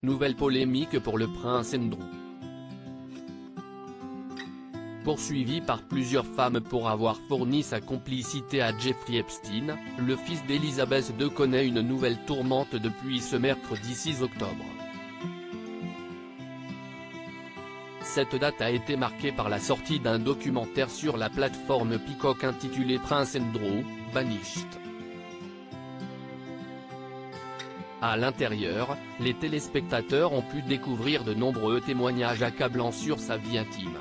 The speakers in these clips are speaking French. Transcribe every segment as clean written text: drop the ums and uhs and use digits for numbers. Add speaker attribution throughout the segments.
Speaker 1: Nouvelle polémique pour le prince Andrew. Poursuivi par plusieurs femmes pour avoir fourni sa complicité à Jeffrey Epstein, le fils d'Elizabeth II connaît une nouvelle tourmente depuis ce mercredi 6 octobre. Cette date a été marquée par la sortie d'un documentaire sur la plateforme Peacock intitulé Prince Andrew, Banished. À l'intérieur, les téléspectateurs ont pu découvrir de nombreux témoignages accablants sur sa vie intime.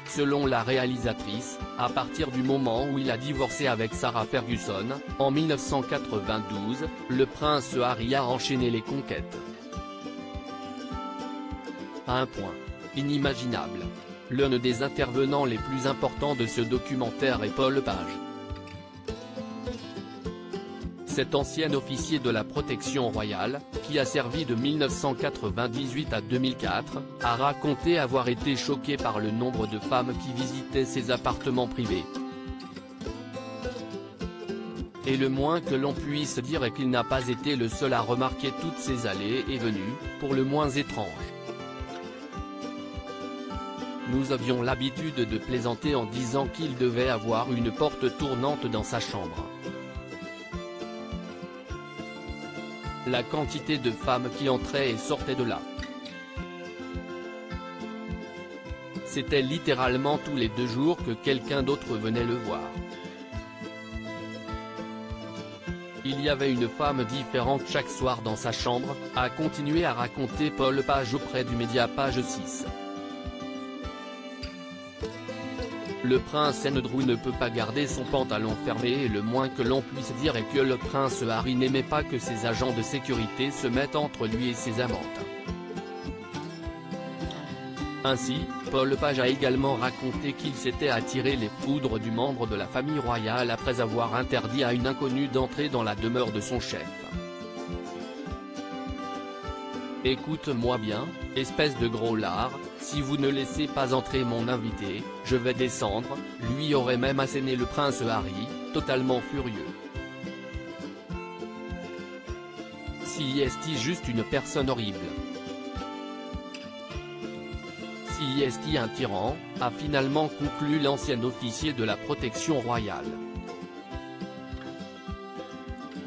Speaker 1: Selon la réalisatrice, à partir du moment où il a divorcé avec Sarah Ferguson, en 1992, le prince Harry a enchaîné les conquêtes. À un point inimaginable. L'un des intervenants les plus importants de ce documentaire est Paul Page. Cet ancien officier de la protection royale, qui a servi de 1998 à 2004, a raconté avoir été choqué par le nombre de femmes qui visitaient ses appartements privés. Et le moins que l'on puisse dire est qu'il n'a pas été le seul à remarquer toutes ces allées et venues, pour le moins étranges. Nous avions l'habitude de plaisanter en disant qu'il devait avoir une porte tournante dans sa chambre. La quantité de femmes qui entraient et sortaient de là. C'était littéralement tous les 2 jours que quelqu'un d'autre venait le voir. Il y avait une femme différente chaque soir dans sa chambre, a continué à raconter Paul Page auprès du média Page 6. Le prince Andrew ne peut pas garder son pantalon fermé et le moins que l'on puisse dire est que le prince Harry n'aimait pas que ses agents de sécurité se mettent entre lui et ses amantes. Ainsi, Paul Page a également raconté qu'il s'était attiré les foudres du membre de la famille royale après avoir interdit à une inconnue d'entrer dans la demeure de son chef. Écoute-moi bien, espèce de gros lard, si vous ne laissez pas entrer mon invité, je vais descendre, lui aurait même asséné le prince Harry, totalement furieux. Si est-il juste une personne horrible? Si est-il un tyran, a finalement conclu l'ancien officier de la protection royale.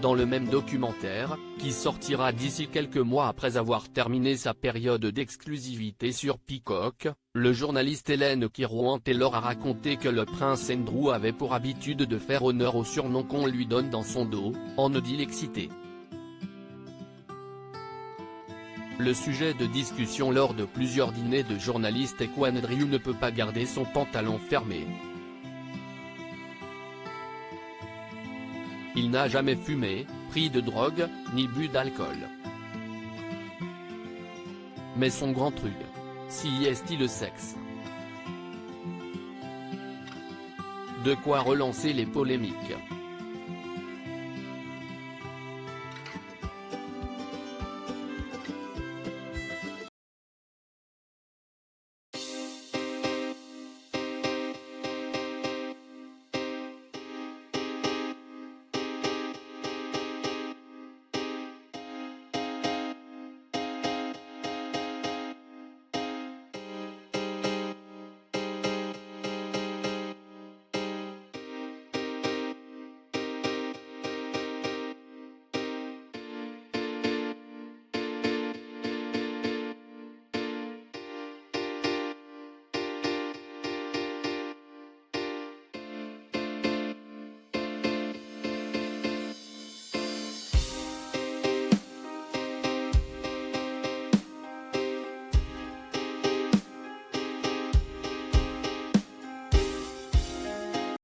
Speaker 1: Dans le même documentaire, qui sortira d'ici quelques mois après avoir terminé sa période d'exclusivité sur Peacock, le journaliste Hélène Kirouan-Taylor a raconté que le prince Andrew avait pour habitude de faire honneur au surnom qu'on lui donne dans son dos, en dit l'excité. Le sujet de discussion lors de plusieurs dîners de journalistes est qu'Andrew ne peut pas garder son pantalon fermé. Il n'a jamais fumé, pris de drogue, ni bu d'alcool. Mais son grand truc, si est-il le sexe. De quoi relancer les polémiques.